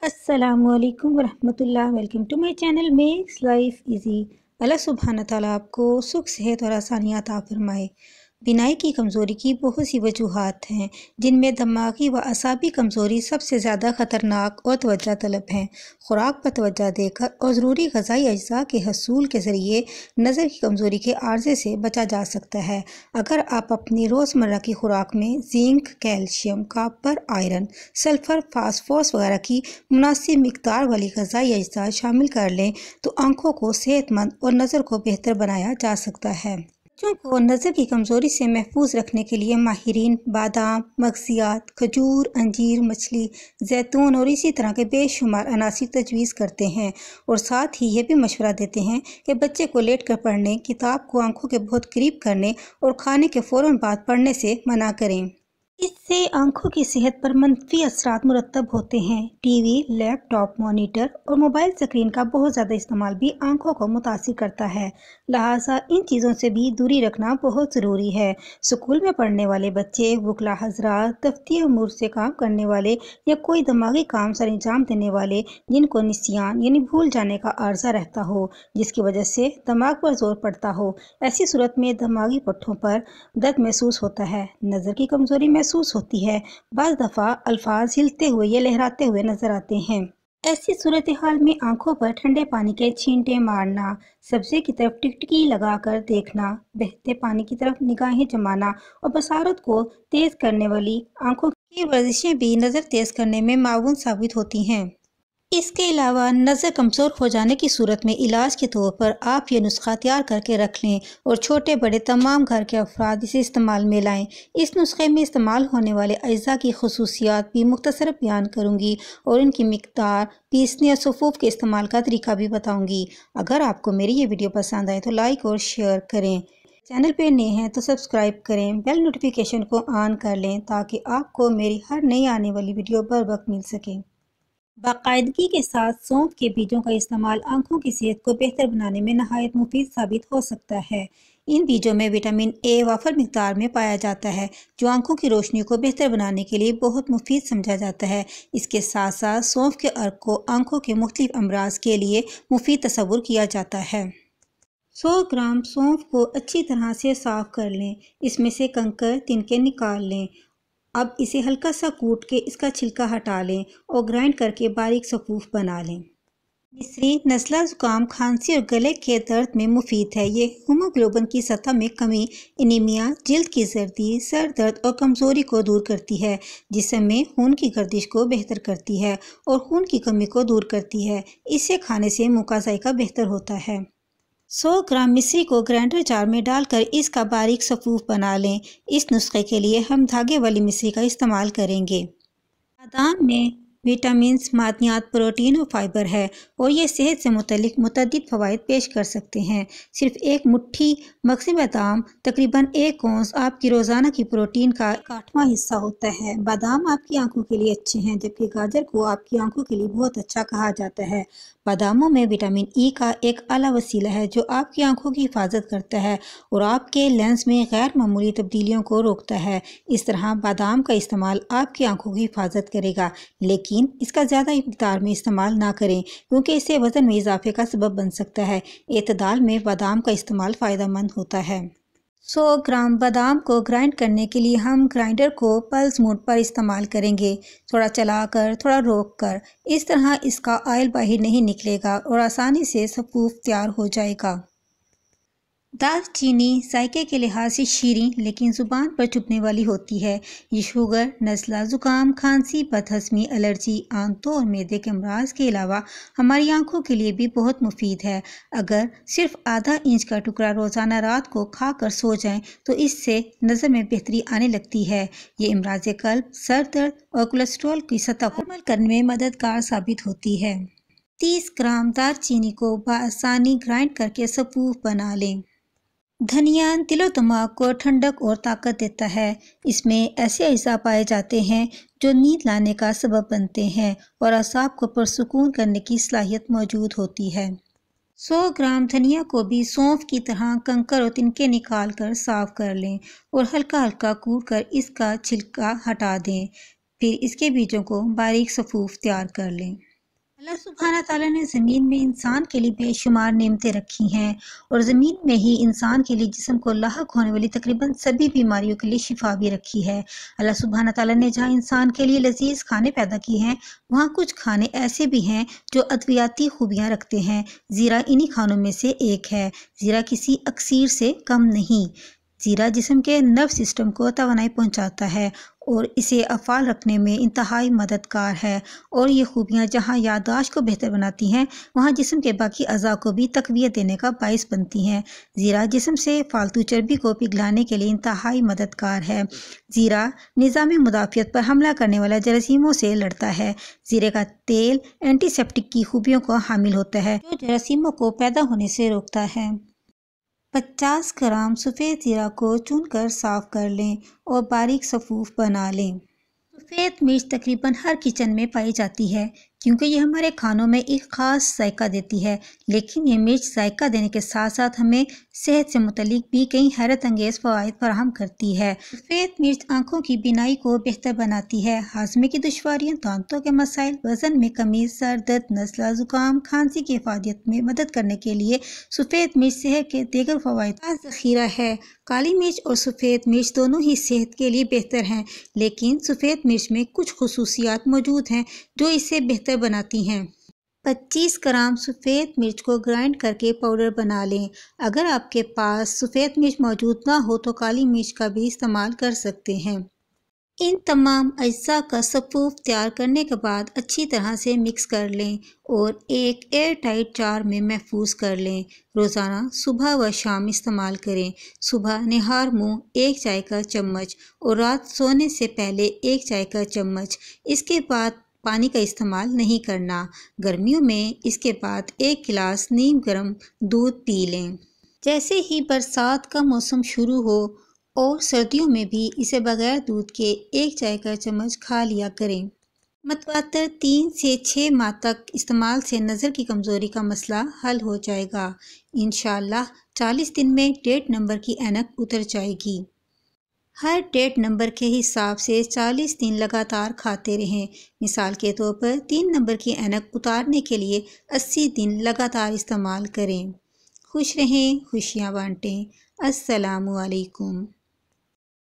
अस्सलामुअलैकुम वरहमतुल्लाह। Welcome to my channel makes life easy. Allah सुब्हान ताला आपको सुख सेहत और आसानियाँ अता फरमाए। बिनाई की कमज़ोरी की बहुत सी वजूहात हैं, जिनमें दिमागी व असाबी कमज़ोरी सबसे ज़्यादा ख़तरनाक और तवज्जो तलब हैं। खुराक पर तवज्जो देकर और ज़रूरी ग़िज़ाई अज्जा के हसूल के ज़रिए नज़र की कमज़ोरी के आर्ज़े से बचा जा सकता है। अगर आप अपनी रोज़मर्रा की खुराक में zinc, calcium, copper, iron, sulphur, phosphorus वगैरह की मुनासिब मिक़दार वाली ग़िज़ाई अज्जा शामिल कर लें तो आँखों को सेहतमंद और नज़र को बेहतर बनाया जा सकता है। बच्चों को नज़र की कमज़ोरी से महफूज रखने के लिए माहिरीन बादाम, मगज़ियात, खजूर, अंजीर, मछली, जैतून और इसी तरह के बेशुमार अनासिर तजवीज़ करते हैं और साथ ही ये भी मशवरा देते हैं कि बच्चे को लेट कर पढ़ने, किताब को आंखों के बहुत करीब करने और खाने के फ़ौरन बाद पढ़ने से मना करें। इससे आंखों की सेहत पर मंफी असरात मुरतब होते हैं। टीवी, लैपटॉप, मॉनिटर और मोबाइल स्क्रीन का बहुत ज़्यादा इस्तेमाल भी आंखों को मुतासिर करता है, लिहाजा इन चीज़ों से भी दूरी रखना बहुत ज़रूरी है। स्कूल में पढ़ने वाले बच्चे, वकला हज़रात, दफ्ती अमूर से काम करने वाले या कोई दिमागी काम सर अंजाम देने वाले जिनको निसियान यानी भूल जाने का आर्जा रहता हो, जिसकी वजह से दिमाग पर जोर पड़ता हो, ऐसी सूरत में दिमागी पट्टों पर दर्द महसूस होता है, नज़र की कमज़ोरी महसूस होती है। बाज़ दफ़ा अल्फाज हिलते हुए या लहराते हुए नजर आते हैं। ऐसी सूरत हाल में आंखों पर ठंडे पानी के छींटे मारना, सब्ज़े की तरफ टिकटिकी लगाकर देखना, बहते पानी की तरफ निगाहें जमाना और बसारत को तेज़ करने वाली आंखों की वर्जिशें भी नज़र तेज़ करने में माऊन साबित होती हैं। इसके अलावा नज़र कमज़ोर हो जाने की सूरत में इलाज के तौर पर आप ये नुस्खा तैयार करके रख लें और छोटे बड़े तमाम घर के अफराद इसे इस्तेमाल में लाएं। इस नुस्खे में इस्तेमाल होने वाले अज्जा की खसूसियात भी मुख्तसर बयान करूँगी और इनकी मिकदार, पीसने और सफ़ूफ़ के इस्तेमाल का तरीका भी बताऊँगी। अगर आपको मेरी ये वीडियो पसंद आए तो लाइक और शेयर करें। चैनल पे नए हैं तो सब्सक्राइब करें, बेल नोटिफिकेशन को ऑन कर लें ताकि आपको मेरी हर नई आने वाली वीडियो बर वक्त मिल सके। बाकायदगी के साथ सौंफ के बीजों का इस्तेमाल आंखों की सेहत को बेहतर बनाने में नहायत मुफीद साबित हो सकता है। इन बीजों में विटामिन ए वाफर मिकदार में पाया जाता है, जो आंखों की रोशनी को बेहतर बनाने के लिए बहुत मुफीद समझा जाता है। इसके साथ साथ सौंफ के अर्क को आंखों के मुख्तलिफ अमराज के लिए मुफीद तस्वुर किया जाता है। 100 ग्राम सौंफ को अच्छी तरह से साफ कर लें, इसमें से कंकर तिनके निकाल लें। अब इसे हल्का सा कूट के इसका छिलका हटा लें और ग्राइंड करके बारीक सफ़ूफ बना लें। मिश्री नज़ला, ज़ुकाम, खांसी और गले के दर्द में मुफीद है। ये हीमोग्लोबिन की सतह में कमी, एनीमिया, जिल्द की जर्दी, सर दर्द और कमज़ोरी को दूर करती है। जिस्म में खून की गर्दिश को बेहतर करती है और खून की कमी को दूर करती है। इसे खाने से मुँह का जायका बेहतर होता है। 100 ग्राम मिश्री को ग्राइंडर जार में डालकर इसका बारीक सफ़ूफ बना लें। इस नुस्खे के लिए हम धागे वाली मिश्री का इस्तेमाल करेंगे। बादाम में विटामिन्स, मादनियात, प्रोटीन और फाइबर है और ये सेहत से मुतल्लिक मुतअद्दिद फ़वाइद पेश कर सकते हैं। सिर्फ एक मुट्ठी मगज़ी बादाम तकरीबन 1 औंस आपकी रोज़ाना की प्रोटीन का 8वां हिस्सा होता है। बादाम आपकी आंखों के लिए अच्छे हैं, जबकि गाजर को आपकी आंखों के लिए बहुत अच्छा कहा जाता है। बादामों में विटामिन ई का एक आला वसीला है जो आपकी आंखों की हिफाजत करता है और आपके लेंस में गैर मामूली तब्दीलियों को रोकता है। इस तरह बादाम का इस्तेमाल आपकी आंखों की हिफाजत करेगा, लेकिन इसका ज़्यादा मिक़दार में इस्तेमाल ना करें क्योंकि इससे वज़न में इजाफे का सबब बन सकता है। एतदाल में बादाम का इस्तेमाल फ़ायदेमंद होता है। 100 ग्राम बादाम को ग्राइंड करने के लिए हम ग्राइंडर को पल्स मोड पर इस्तेमाल करेंगे, थोड़ा चलाकर थोड़ा रोककर। इस तरह इसका ऑयल बाहर नहीं निकलेगा और आसानी से सफ़ूफ तैयार हो जाएगा। दालचीनी जायके के लिहाज से शीरीं लेकिन ज़ुबान पर चुभने वाली होती है। ये शुगर, नज़ला, ज़ुकाम, खांसी, बदहज़मी, एलर्जी, आंतों और मैदे के अमराज के अलावा हमारी आंखों के लिए भी बहुत मुफीद है। अगर सिर्फ आधा इंच का टुकड़ा रोज़ाना रात को खा कर सो जाएं तो इससे नज़र में बेहतरी आने लगती है। ये अमराज क़ल्ब, सर दर्द और कोलेस्ट्रॉल की सतह को नॉर्मल करने में मददगार साबित होती है। 30 ग्राम दालचीनी को बआसानी ग्राइंड करके सफ़ूफ बना लें। धनिया दिलो दिमाग को ठंडक और ताकत देता है। इसमें ऐसे अज्जा पाए जाते हैं जो नींद लाने का सबब बनते हैं और असाब को पुरसुकून करने की सलाहियत मौजूद होती है। 100 ग्राम धनिया को भी सौंफ की तरह कंकर और तिनके निकाल कर साफ कर लें और हल्का हल्का कूट कर इसका छिलका हटा दें। फिर इसके बीजों को बारीक सफ़ूफ तैयार कर लें। अल्लाह सुब्हाना ताला ने ज़मीन में इंसान के लिए बेशुमार नेमतें रखी हैं और ज़मीन में ही इंसान के लिए जिस्म को लाहक होने वाली तकरीबन सभी बीमारियों के लिए शिफा भी रखी है। अल्लाह सुब्हाना ताला ने जहाँ इंसान के लिए लजीज खाने पैदा किए हैं, वहाँ कुछ खाने ऐसे भी हैं जो अद्वियाती खूबियाँ रखते हैं। ज़ीरा इन्हीं खानों में से एक है। ज़ीरा किसी अक्सीर से कम नहीं। ज़ीरा जिस्म के नर्व सिस्टम को तवानाई पहुँचाता है और इसे अफ़ाल रखने में इंतहाई मददगार है और ये खूबियाँ जहाँ याददाश्त को बेहतर बनाती हैं, वहाँ जिस्म के बाकी अज़ा को भी तक़वियत देने का बाइस बनती हैं। ज़ीरा जिस्म से फालतू चर्बी को पिघलाने के लिए इंतहाई मददगार है। ज़ीरा निज़ाम मुदाफ़ियत पर हमला करने वाला जरासीमों से लड़ता है। ज़ीरे का तेल एंटीसेप्टिक की खूबियों को हामिल होता है, जो जरासीमों को पैदा होने से रोकता है। 50 ग्राम सफ़ेद ज़ीरा को चुनकर साफ़ कर लें और बारीक सफ़ूफ बना लें। सफ़ेद मिर्च तकरीबन हर किचन में पाई जाती है क्योंकि ये हमारे खानों में एक ख़ास जायका देती है, लेकिन ये मिर्च जायका देने के साथ साथ हमें सेहत से मुतल्लिक भी कई हैरत अंगेज़ फ़वाइद फराहम करती है। सफ़ेद मिर्च आँखों की बीनाई को बेहतर बनाती है, हाज़मे की दुश्वारियाँ, दांतों के मसाइल, वज़न में कमी, सर दर्द, नज़ला, ज़ुकाम, खांसी की हिफाजत में मदद करने के लिए सफ़ेद मिर्च सेहत के दीगर फ़वाइद का ज़ख़ीरा है। काली मिर्च और सफ़ेद मिर्च दोनों ही सेहत के लिए बेहतर हैं, लेकिन सफ़ेद मिर्च में कुछ खुसूसियात मौजूद हैं जो इसे बेहतर बनाती हैं। 25 ग्राम सफ़ेद मिर्च को ग्राइंड करके पाउडर बना लें। अगर आपके पास सफ़ेद मिर्च मौजूद ना हो तो काली मिर्च का भी इस्तेमाल कर सकते हैं। इन तमाम अज्जा का सफ़ूफ तैयार करने के बाद अच्छी तरह से मिक्स कर लें और एक एयर टाइट जार में महफूज कर लें। रोज़ाना सुबह व शाम इस्तेमाल करें। सुबह निहार मुँह 1 चाय का चम्मच और रात सोने से पहले 1 चाय का चम्मच। इसके बाद पानी का इस्तेमाल नहीं करना। गर्मियों में इसके बाद 1 गिलास नीम गर्म दूध पी लें। जैसे ही बरसात का मौसम शुरू हो और सर्दियों में भी इसे बगैर दूध के 1 चाय का चम्मच खा लिया करें। मतवातर 3 से 6 माह तक इस्तेमाल से नज़र की कमज़ोरी का मसला हल हो जाएगा। इंशाअल्लाह 40 दिन में 1.5 नंबर की ऐनक उतर जाएगी। हर 1.5 नंबर के हिसाब से 40 दिन लगातार खाते रहें। मिसाल के तौर पर 3 नंबर की ऐनक उतारने के लिए 80 दिन लगातार इस्तेमाल करें। खुश रहें, खुशियाँ बांटें। अस्सलामु अलैकुम।